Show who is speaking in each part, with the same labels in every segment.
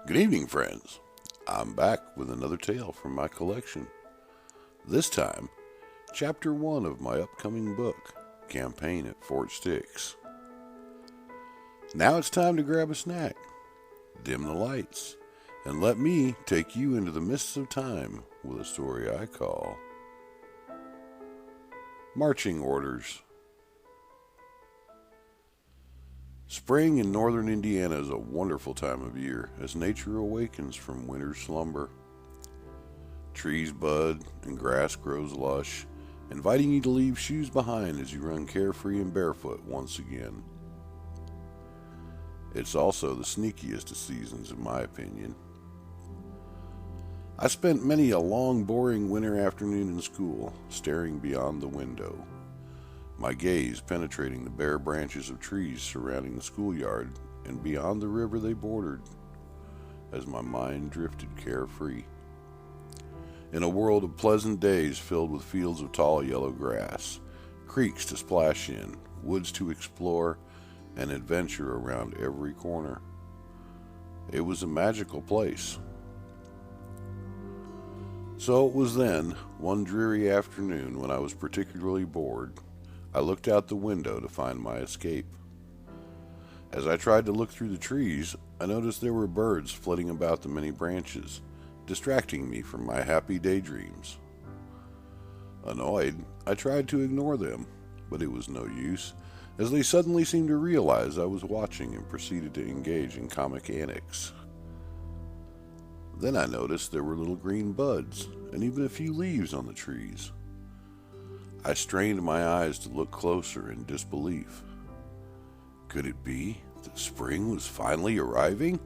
Speaker 1: Good evening, friends. I'm back with another tale from my collection. This time, Chapter 1 of my upcoming book, Campaign at Fort Stix. Now it's time to grab a snack, dim the lights, and let me take you into the mists of time with a story I call Marching Orders. Spring in northern Indiana is a wonderful time of year as nature awakens from winter's slumber. Trees bud and grass grows lush, inviting you to leave shoes behind as you run carefree and barefoot once again. It's also the sneakiest of seasons, in my opinion. I spent many a long, boring winter afternoon in school, staring beyond the window, my gaze penetrating the bare branches of trees surrounding the schoolyard and beyond the river they bordered, as my mind drifted carefree. In a world of pleasant days filled with fields of tall yellow grass, creeks to splash in, woods to explore, and adventure around every corner. It was a magical place. So it was then, one dreary afternoon when I was particularly bored, I looked out the window to find my escape. As I tried to look through the trees, I noticed there were birds flitting about the many branches, distracting me from my happy daydreams. Annoyed, I tried to ignore them, but it was no use, as they suddenly seemed to realize I was watching and proceeded to engage in comic antics. Then I noticed there were little green buds, and even a few leaves on the trees. I strained my eyes to look closer in disbelief. Could it be that spring was finally arriving?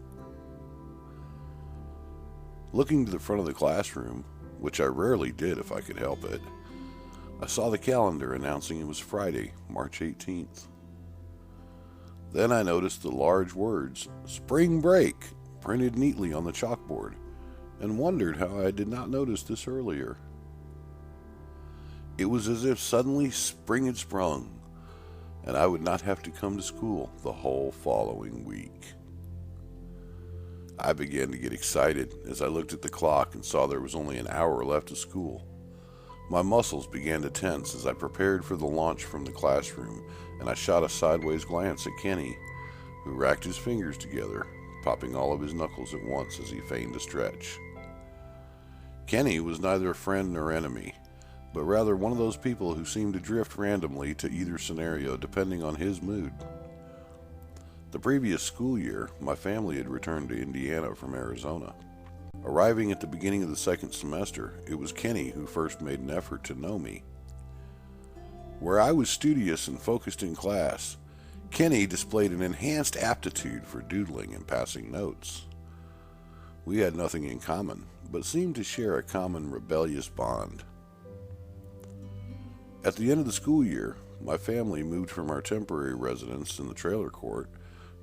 Speaker 1: Looking to the front of the classroom, which I rarely did if I could help it, I saw the calendar announcing it was Friday, March 18th. Then I noticed the large words, "Spring Break," printed neatly on the chalkboard, and wondered how I did not notice this earlier. It was as if suddenly spring had sprung, and I would not have to come to school the whole following week. I began to get excited as I looked at the clock and saw there was only an hour left of school. My muscles began to tense as I prepared for the launch from the classroom, and I shot a sideways glance at Kenny, who racked his fingers together, popping all of his knuckles at once as he feigned a stretch. Kenny was neither a friend nor enemy, but rather one of those people who seemed to drift randomly to either scenario depending on his mood. The previous school year, my family had returned to Indiana from Arizona. Arriving at the beginning of the second semester, it was Kenny who first made an effort to know me. Where I was studious and focused in class, Kenny displayed an enhanced aptitude for doodling and passing notes. We had nothing in common, but seemed to share a common rebellious bond. At the end of the school year, my family moved from our temporary residence in the trailer court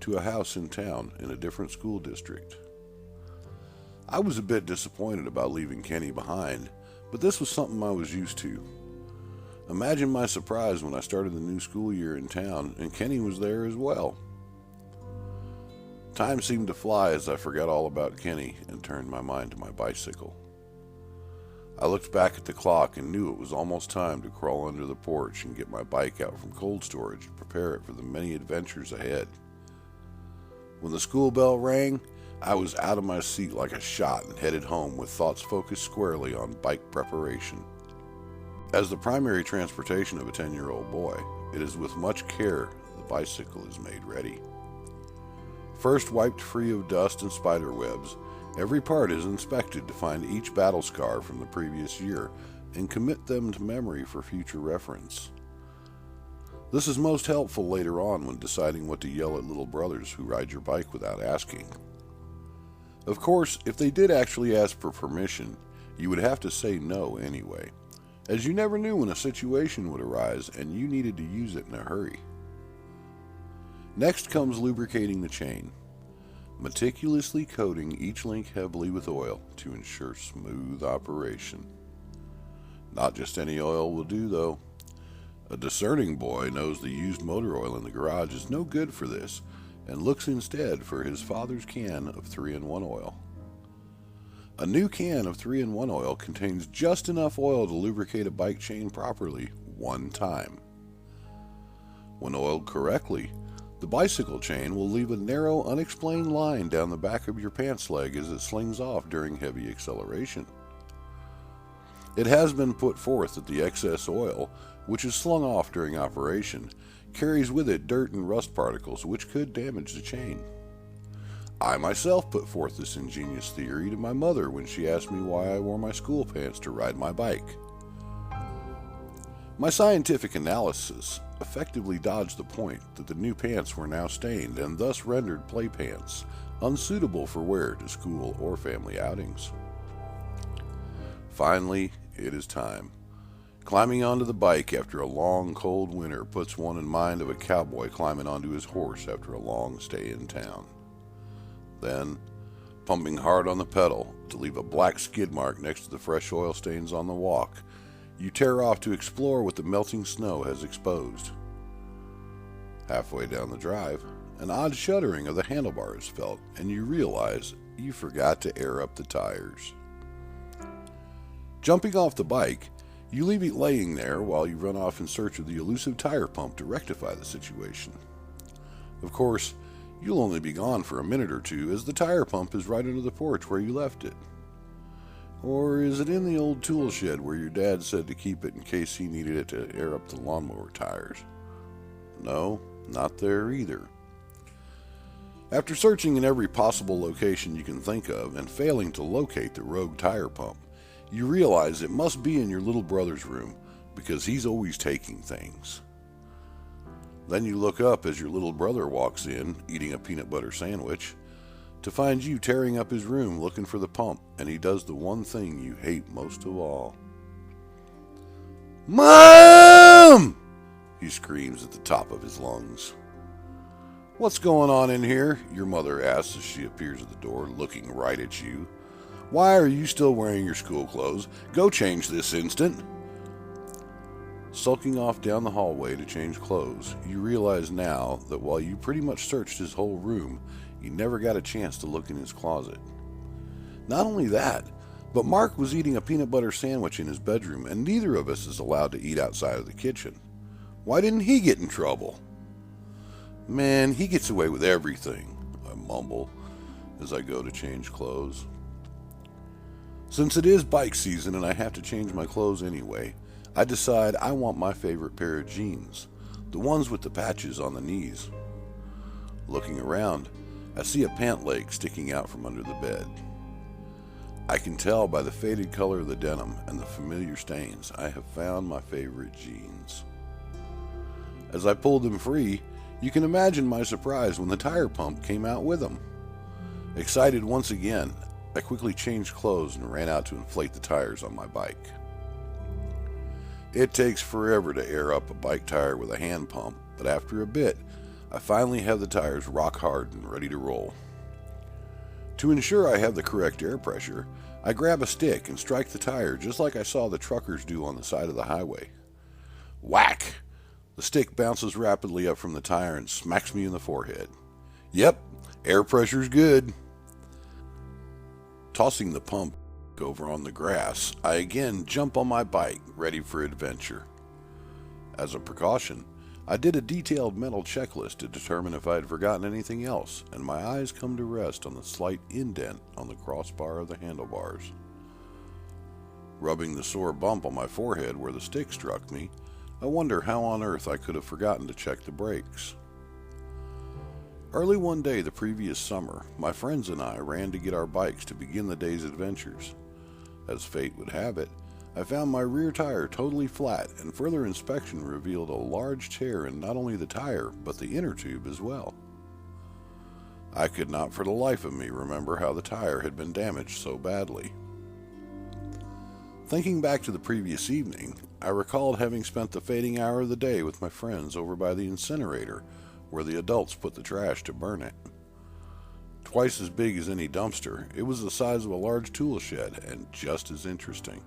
Speaker 1: to a house in town in a different school district. I was a bit disappointed about leaving Kenny behind, but this was something I was used to. Imagine my surprise when I started the new school year in town and Kenny was there as well. Time seemed to fly as I forgot all about Kenny and turned my mind to my bicycle. I looked back at the clock and knew it was almost time to crawl under the porch and get my bike out from cold storage and prepare it for the many adventures ahead. When the school bell rang, I was out of my seat like a shot and headed home with thoughts focused squarely on bike preparation. As the primary transportation of a 10-year-old boy, it is with much care the bicycle is made ready. First wiped free of dust and spider webs, every part is inspected to find each battle scar from the previous year and commit them to memory for future reference. This is most helpful later on when deciding what to yell at little brothers who ride your bike without asking. Of course, if they did actually ask for permission, you would have to say no anyway, as you never knew when a situation would arise and you needed to use it in a hurry. Next comes lubricating the chain, meticulously coating each link heavily with oil to ensure smooth operation. Not just any oil will do, though. A discerning boy knows the used motor oil in the garage is no good for this, and looks instead for his father's can of 3-in-1 oil. A new can of 3-in-1 oil contains just enough oil to lubricate a bike chain properly one time. When oiled correctly, the bicycle chain will leave a narrow, unexplained line down the back of your pants leg as it slings off during heavy acceleration. It has been put forth that the excess oil, which is slung off during operation, carries with it dirt and rust particles which could damage the chain. I myself put forth this ingenious theory to my mother when she asked me why I wore my school pants to ride my bike. My scientific analysis effectively dodged the point that the new pants were now stained and thus rendered play pants unsuitable for wear to school or family outings. Finally, it is time. Climbing onto the bike after a long, cold winter puts one in mind of a cowboy climbing onto his horse after a long stay in town. Then, pumping hard on the pedal to leave a black skid mark next to the fresh oil stains on the walk, you tear off to explore what the melting snow has exposed. Halfway down the drive, an odd shuddering of the handlebar is felt, and you realize you forgot to air up the tires. Jumping off the bike, you leave it laying there while you run off in search of the elusive tire pump to rectify the situation. Of course, you'll only be gone for a minute or two, as the tire pump is right under the porch where you left it. Or is it in the old tool shed where your dad said to keep it in case he needed it to air up the lawnmower tires? No, not there either. After searching in every possible location you can think of and failing to locate the rogue tire pump, you realize it must be in your little brother's room, because he's always taking things. Then you look up as your little brother walks in, eating a peanut butter sandwich, to find you tearing up his room looking for the pump, and he does the one thing you hate most of all. "Mom!" he screams at the top of his lungs. "What's going on in here?" your mother asks as she appears at the door, looking right at you. "Why are you still wearing your school clothes? Go change this instant." Sulking off down the hallway to change clothes, you realize now that while you pretty much searched his whole room, you never got a chance to look in his closet. Not only that, but Mark was eating a peanut butter sandwich in his bedroom, and neither of us is allowed to eat outside of the kitchen. Why didn't he get in trouble? "Man, he gets away with everything," I mumble as I go to change clothes. Since it is bike season and I have to change my clothes anyway, I decide I want my favorite pair of jeans, the ones with the patches on the knees. Looking around, I see a pant leg sticking out from under the bed. I can tell by the faded color of the denim and the familiar stains I have found my favorite jeans. As I pulled them free, you can imagine my surprise when the tire pump came out with them. Excited once again, I quickly changed clothes and ran out to inflate the tires on my bike. It takes forever to air up a bike tire with a hand pump, but after a bit, I finally have the tires rock hard and ready to roll. To ensure I have the correct air pressure, I grab a stick and strike the tire just like I saw the truckers do on the side of the highway. Whack! The stick bounces rapidly up from the tire and smacks me in the forehead. Yep, air pressure's good. Tossing the pump over on the grass, I again jump on my bike, ready for adventure. As a precaution, I did a detailed mental checklist to determine if I had forgotten anything else, and my eyes come to rest on the slight indent on the crossbar of the handlebars. Rubbing the sore bump on my forehead where the stick struck me, I wonder how on earth I could have forgotten to check the brakes. Early one day the previous summer, my friends and I ran to get our bikes to begin the day's adventures. As fate would have it, I found my rear tire totally flat, and further inspection revealed a large tear in not only the tire, but the inner tube as well. I could not for the life of me remember how the tire had been damaged so badly. Thinking back to the previous evening, I recalled having spent the fading hour of the day with my friends over by the incinerator, where the adults put the trash to burn it. Twice as big as any dumpster, it was the size of a large tool shed and just as interesting,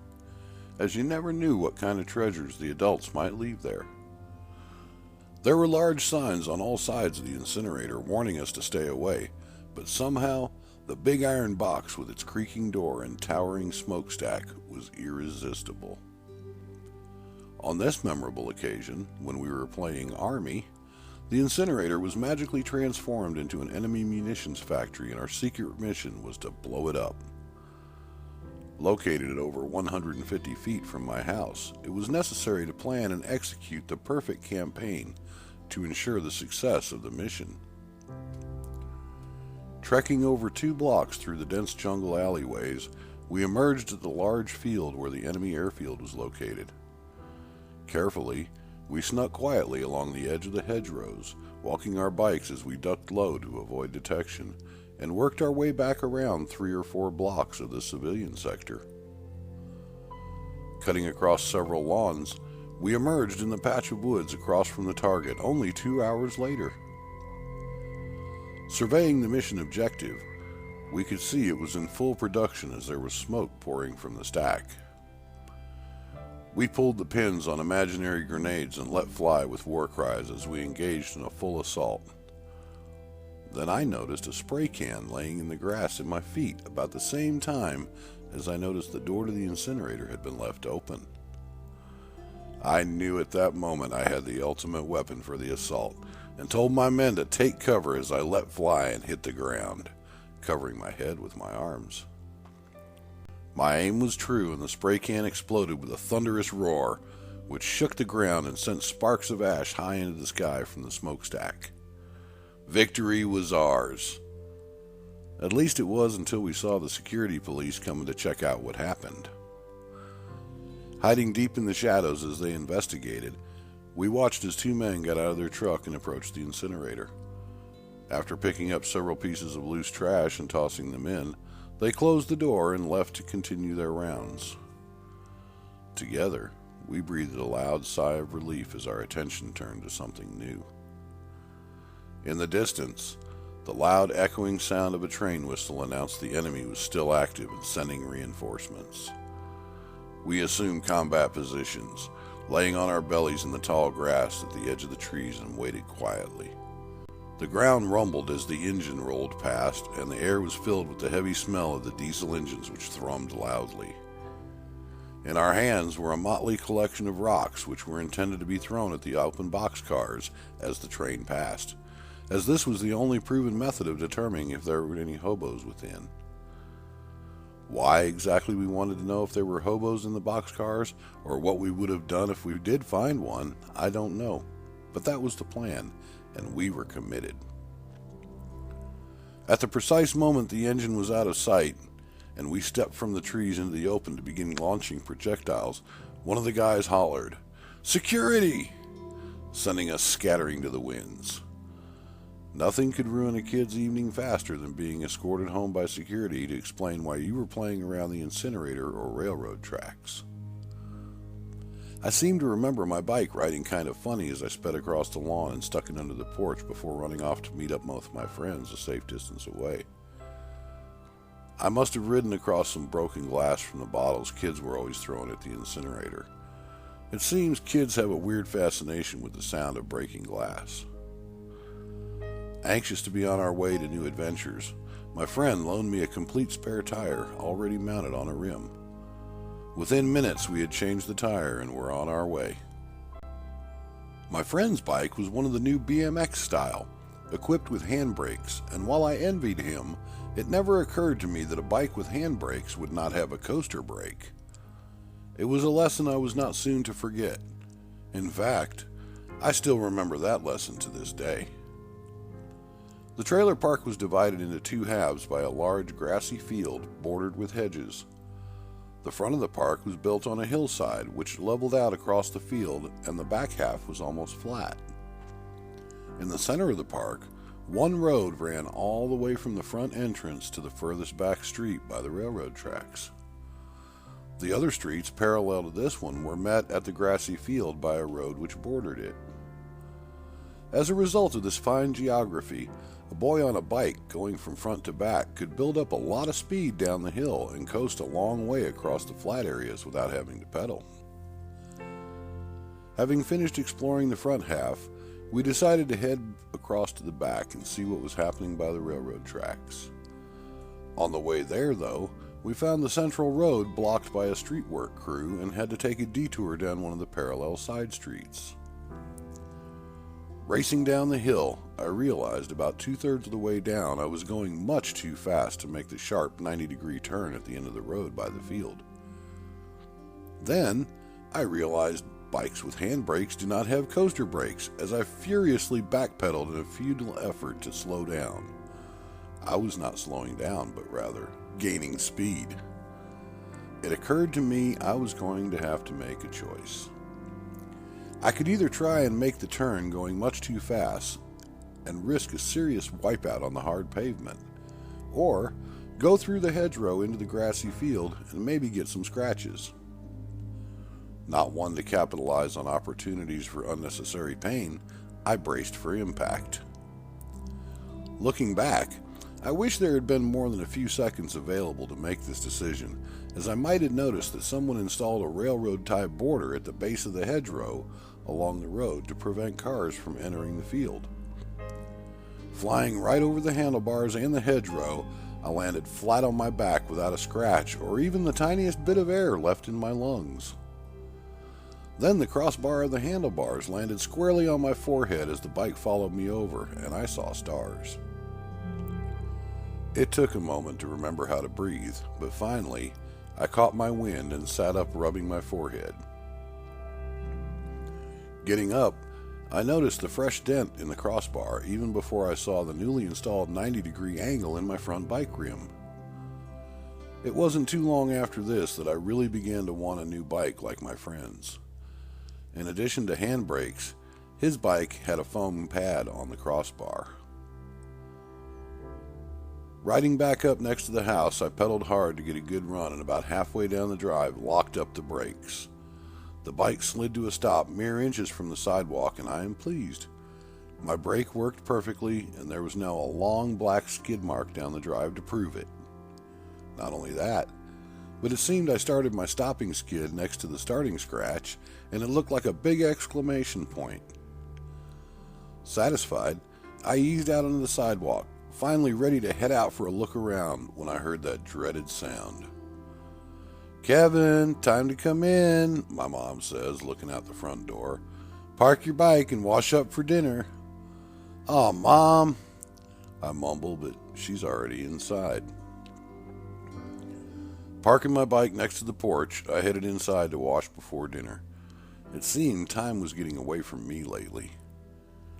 Speaker 1: as you never knew what kind of treasures the adults might leave there. There were large signs on all sides of the incinerator warning us to stay away, but somehow the big iron box with its creaking door and towering smokestack was irresistible. On this memorable occasion, when we were playing Army, the incinerator was magically transformed into an enemy munitions factory, and our secret mission was to blow it up. Located at over 150 feet from my house, it was necessary to plan and execute the perfect campaign to ensure the success of the mission. Trekking over 2 blocks through the dense jungle alleyways, we emerged at the large field where the enemy airfield was located. Carefully, we snuck quietly along the edge of the hedgerows, walking our bikes as we ducked low to avoid detection, and worked our way back around 3 or 4 blocks of the civilian sector. Cutting across several lawns, we emerged in the patch of woods across from the target only 2 hours later. Surveying the mission objective, we could see it was in full production as there was smoke pouring from the stack. We pulled the pins on imaginary grenades and let fly with war cries as we engaged in a full assault. Then I noticed a spray can laying in the grass at my feet about the same time as I noticed the door to the incinerator had been left open. I knew at that moment I had the ultimate weapon for the assault, and told my men to take cover as I let fly and hit the ground, covering my head with my arms. My aim was true, and the spray can exploded with a thunderous roar, which shook the ground and sent sparks of ash high into the sky from the smokestack. Victory was ours. At least it was until we saw the security police coming to check out what happened. Hiding deep in the shadows as they investigated, we watched as 2 men got out of their truck and approached the incinerator. After picking up several pieces of loose trash and tossing them in, they closed the door and left to continue their rounds. Together, we breathed a loud sigh of relief as our attention turned to something new. In the distance, the loud echoing sound of a train whistle announced the enemy was still active and sending reinforcements. We assumed combat positions, laying on our bellies in the tall grass at the edge of the trees, and waited quietly. The ground rumbled as the engine rolled past, and the air was filled with the heavy smell of the diesel engines which thrummed loudly. In our hands were a motley collection of rocks which were intended to be thrown at the open boxcars as the train passed, as this was the only proven method of determining if there were any hobos within. Why exactly we wanted to know if there were hobos in the boxcars, or what we would have done if we did find one, I don't know. But that was the plan, and we were committed. At the precise moment the engine was out of sight, and we stepped from the trees into the open to begin launching projectiles, one of the guys hollered, "Security!" sending us scattering to the winds. Nothing could ruin a kid's evening faster than being escorted home by security to explain why you were playing around the incinerator or railroad tracks. I seem to remember my bike riding kind of funny as I sped across the lawn and stuck it under the porch before running off to meet up with my friends a safe distance away. I must have ridden across some broken glass from the bottles kids were always throwing at the incinerator. It seems kids have a weird fascination with the sound of breaking glass. Anxious to be on our way to new adventures, my friend loaned me a complete spare tire already mounted on a rim. Within minutes we had changed the tire and were on our way. My friend's bike was one of the new BMX style, equipped with handbrakes, and while I envied him, it never occurred to me that a bike with handbrakes would not have a coaster brake. It was a lesson I was not soon to forget. In fact, I still remember that lesson to this day. The trailer park was divided into 2 halves by a large grassy field bordered with hedges. The front of the park was built on a hillside which leveled out across the field, and the back half was almost flat. In the center of the park, one road ran all the way from the front entrance to the furthest back street by the railroad tracks. The other streets parallel to this one were met at the grassy field by a road which bordered it. As a result of this fine geography, a boy on a bike going from front to back could build up a lot of speed down the hill and coast a long way across the flat areas without having to pedal. Having finished exploring the front half, We decided to head across to the back and see what was happening by the railroad tracks. On the way there, though, we found the central road blocked by a street work crew and had to take a detour down one of the parallel side streets. Racing down the hill, I realized about 2/3 of the way down I was going much too fast to make the sharp 90-degree turn at the end of the road by the field. Then, I realized bikes with handbrakes do not have coaster brakes, as I furiously backpedaled in a futile effort to slow down. I was not slowing down, but rather gaining speed. It occurred to me I was going to have to make a choice. I could either try and make the turn going much too fast and risk a serious wipeout on the hard pavement, or go through the hedgerow into the grassy field and maybe get some scratches. Not one to capitalize on opportunities for unnecessary pain, I braced for impact. Looking back, I wish there had been more than a few seconds available to make this decision, as I might have noticed that someone installed a railroad-type border at the base of the hedgerow along the road to prevent cars from entering the field. Flying right over the handlebars and the hedgerow, I landed flat on my back without a scratch or even the tiniest bit of air left in my lungs. Then the crossbar of the handlebars landed squarely on my forehead as the bike followed me over, and I saw stars. It took a moment to remember how to breathe, but finally, I caught my wind and sat up, rubbing my forehead. Getting up, I noticed the fresh dent in the crossbar even before I saw the newly installed 90-degree angle in my front bike rim. It wasn't too long after this that I really began to want a new bike like my friend's. In addition to handbrakes, his bike had a foam pad on the crossbar. Riding back up next to the house, I pedaled hard to get a good run, and about halfway down the drive, locked up the brakes. The bike slid to a stop mere inches from the sidewalk, and I am pleased. My brake worked perfectly, and there was now a long black skid mark down the drive to prove it. Not only that, but it seemed I started my stopping skid next to the starting scratch, and it looked like a big exclamation point. Satisfied, I eased out onto the sidewalk, finally ready to head out for a look around when I heard that dreaded sound. "Kevin, time to come in," my mom says, looking out the front door. "Park your bike and wash up for dinner." "Aw, Mom," I mumble, but she's already inside. Parking my bike next to the porch, I headed inside to wash before dinner. It seemed time was getting away from me lately.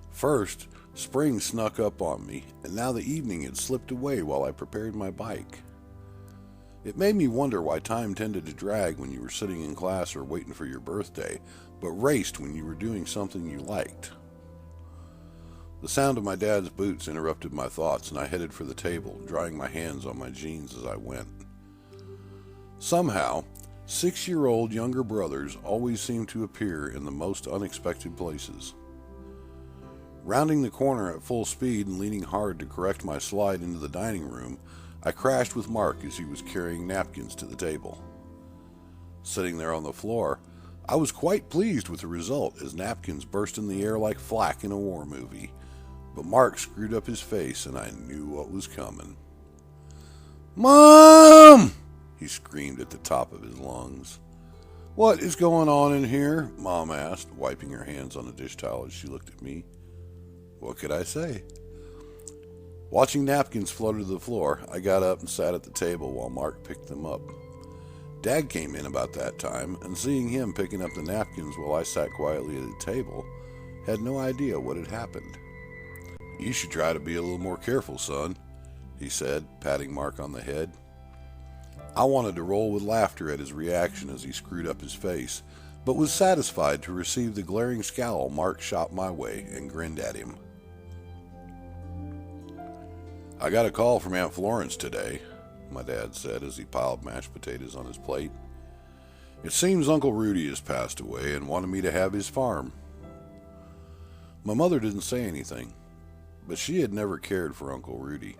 Speaker 1: First, spring snuck up on me, and now the evening had slipped away while I prepared my bike. It made me wonder why time tended to drag when you were sitting in class or waiting for your birthday, but raced when you were doing something you liked. The sound of my dad's boots interrupted my thoughts, and I headed for the table, drying my hands on my jeans as I went. Somehow, 6-year-old younger brothers always seem to appear in the most unexpected places. Rounding the corner at full speed and leaning hard to correct my slide into the dining room, I crashed with Mark as he was carrying napkins to the table. Sitting there on the floor, I was quite pleased with the result as napkins burst in the air like flak in a war movie. But Mark screwed up his face and I knew what was coming. "Mom!" he screamed at the top of his lungs. "What is going on in here?" Mom asked, wiping her hands on the dish towel as she looked at me. What could I say? Watching napkins floated to the floor, I got up and sat at the table while Mark picked them up. Dad came in about that time, and seeing him picking up the napkins while I sat quietly at the table, had no idea what had happened. "You should try to be a little more careful, son," he said, patting Mark on the head. I wanted to roll with laughter at his reaction as he screwed up his face, but was satisfied to receive the glaring scowl Mark shot my way and grinned at him. "I got a call from Aunt Florence today," my dad said as he piled mashed potatoes on his plate. "It seems Uncle Rudy has passed away and wanted me to have his farm." My mother didn't say anything, but she had never cared for Uncle Rudy.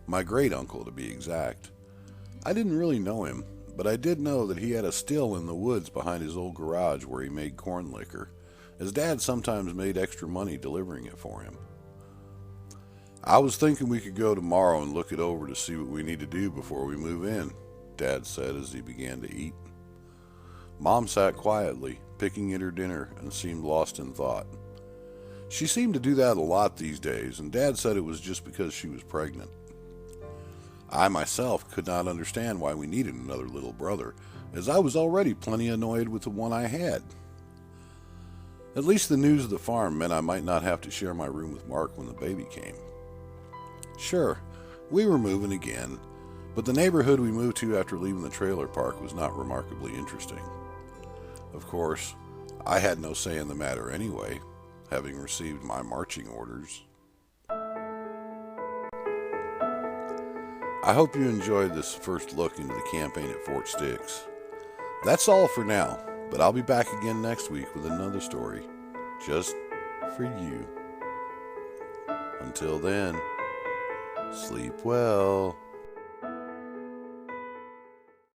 Speaker 1: My great-uncle, to be exact. I didn't really know him, but I did know that he had a still in the woods behind his old garage where he made corn liquor, as Dad sometimes made extra money delivering it for him. "I was thinking we could go tomorrow and look it over to see what we need to do before we move in," Dad said as he began to eat. Mom sat quietly, picking at her dinner, and seemed lost in thought. She seemed to do that a lot these days, and Dad said it was just because she was pregnant. I myself could not understand why we needed another little brother, as I was already plenty annoyed with the one I had. At least the news of the farm meant I might not have to share my room with Mark when the baby came. Sure, we were moving again, but the neighborhood we moved to after leaving the trailer park was not remarkably interesting. Of course, I had no say in the matter anyway, having received my marching orders. I hope you enjoyed this first look into the campaign at Fort Stix. That's all for now, but I'll be back again next week with another story, just for you. Until then, sleep well.